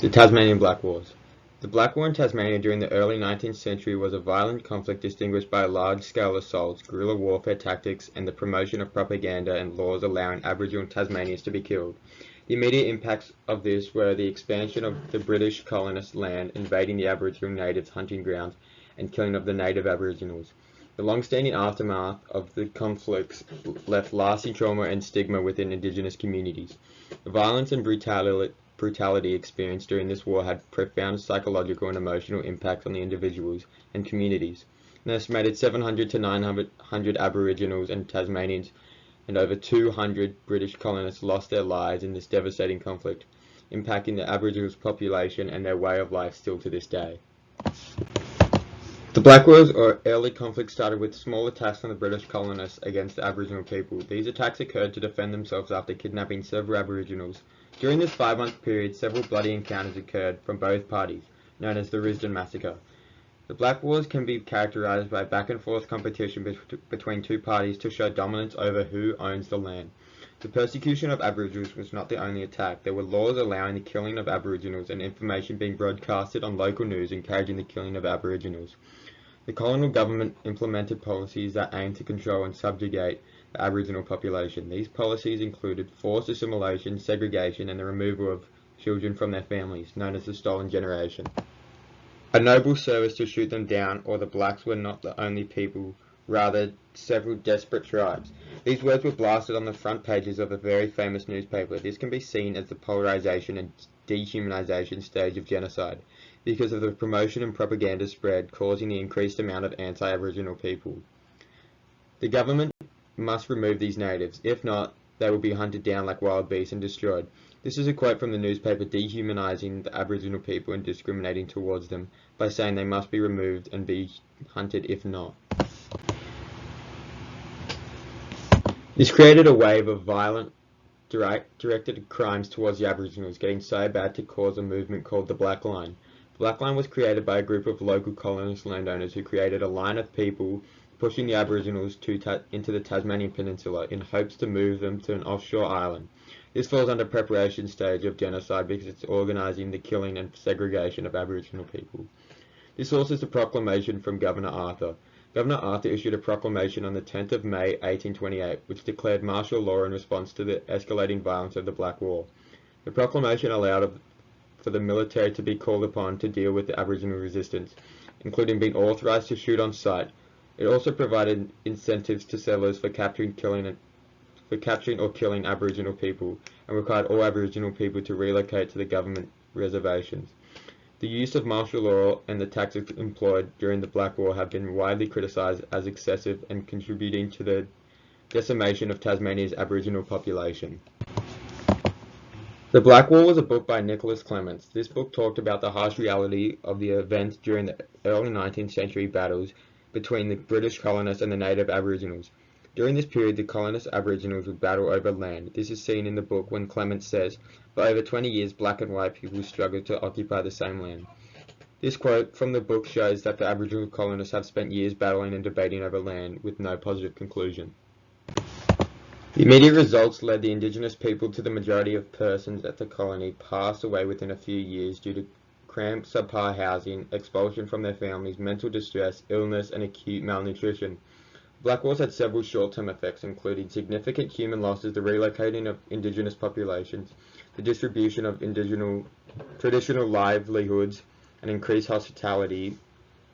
The Tasmanian Black Wars. The Black War in Tasmania during the early 19th century was a violent conflict distinguished by large-scale assaults, guerrilla warfare tactics, and the promotion of propaganda and laws allowing Aboriginal Tasmanians to be killed. The immediate impacts of this were the expansion of the British colonist land, invading the Aboriginal natives' hunting grounds, and killing of the native Aboriginals. The long-standing aftermath of the conflicts left lasting trauma and stigma within Indigenous communities. The violence and brutality experienced during this war had profound psychological and emotional impacts on the individuals and communities. An estimated 700 to 900 Aboriginals and Tasmanians and over 200 British colonists lost their lives in this devastating conflict, impacting the Aboriginal population and their way of life still to this day. The Black Wars or early conflict started with small attacks from the British colonists against the Aboriginal people. These attacks occurred to defend themselves after kidnapping several Aboriginals. During this 5-month period, several bloody encounters occurred from both parties, known as the Risdon Massacre. The Black Wars can be characterized by back-and-forth competition between two parties to show dominance over who owns the land. The persecution of Aboriginals was not the only attack. There were laws allowing the killing of Aboriginals and information being broadcasted on local news encouraging the killing of Aboriginals. The colonial government implemented policies that aimed to control and subjugate the Aboriginal population. These policies included forced assimilation, segregation, and the removal of children from their families, known as the Stolen Generation. A noble service to shoot them down, or the blacks were not the only people, rather several desperate tribes. These words were blasted on the front pages of a very famous newspaper. This can be seen as the polarization and dehumanization stage of genocide, because of the promotion and propaganda spread causing the increased amount of anti-Aboriginal people. The government must remove these natives. If not, they will be hunted down like wild beasts and destroyed. This is a quote from the newspaper dehumanizing the Aboriginal people and discriminating towards them by saying they must be removed and be hunted if not. This created a wave of violent, directed crimes towards the Aboriginals, getting so bad to cause a movement called the Black Line. The Black Line was created by a group of local colonist landowners who created a line of people pushing the Aboriginals into the Tasmanian Peninsula in hopes to move them to an offshore island. This falls under preparation stage of genocide because it's organising the killing and segregation of Aboriginal people. This source is a proclamation from Governor Arthur. Governor Arthur issued a proclamation on the 10th of May 1828, which declared martial law in response to the escalating violence of the Black War. The proclamation allowed for the military to be called upon to deal with the Aboriginal resistance, including being authorised to shoot on sight. It also provided incentives to settlers for capturing or killing Aboriginal people, and required all Aboriginal people to relocate to the government reservations. The use of martial law and the tactics employed during the Black War have been widely criticised as excessive and contributing to the decimation of Tasmania's Aboriginal population. The Black War was a book by Nicholas Clements. This book talked about the harsh reality of the events during the early 19th century battles between the British colonists and the native Aboriginals. During this period, the colonist Aboriginals would battle over land. This is seen in the book when Clements says, "For over 20 years, black and white people struggled to occupy the same land." This quote from the book shows that the Aboriginal colonists have spent years battling and debating over land with no positive conclusion. The immediate results led the Indigenous people to the majority of persons at the colony passed away within a few years due to cramped, subpar housing, expulsion from their families, mental distress, illness, and acute malnutrition. Black Wars had several short-term effects, including significant human losses, the relocating of Indigenous populations, the distribution of traditional livelihoods, and increased hostility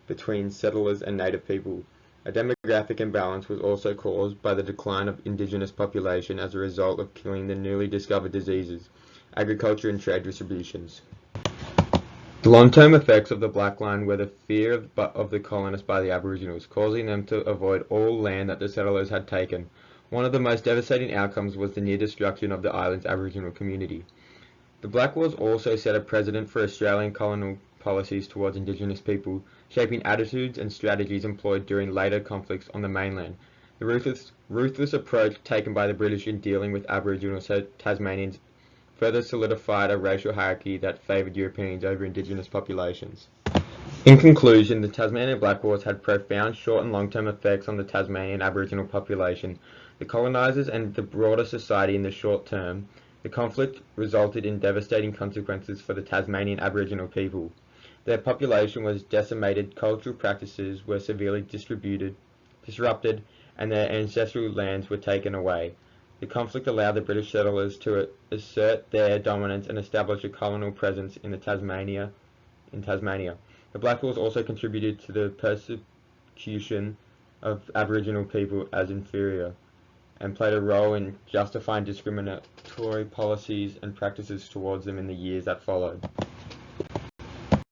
between settlers and native people. A demographic imbalance was also caused by the decline of Indigenous population as a result of killing the newly discovered diseases, agriculture and trade distributions. The long-term effects of the Black Line were the fear of the colonists by the Aboriginals, causing them to avoid all land that the settlers had taken. One of the most devastating outcomes was the near destruction of the island's Aboriginal community. The Black Wars also set a precedent for Australian colonial policies towards Indigenous people, shaping attitudes and strategies employed during later conflicts on the mainland. The ruthless approach taken by the British in dealing with Aboriginal Tasmanians further solidified a racial hierarchy that favoured Europeans over Indigenous populations. In conclusion, the Tasmanian Black Wars had profound short and long-term effects on the Tasmanian Aboriginal population, the colonisers and the broader society in the short term. The conflict resulted in devastating consequences for the Tasmanian Aboriginal people. Their population was decimated, cultural practices were severely disrupted, and their ancestral lands were taken away. The conflict allowed the British settlers to assert their dominance and establish a colonial presence in Tasmania. The Black Laws also contributed to the persecution of Aboriginal people as inferior, and played a role in justifying discriminatory policies and practices towards them in the years that followed.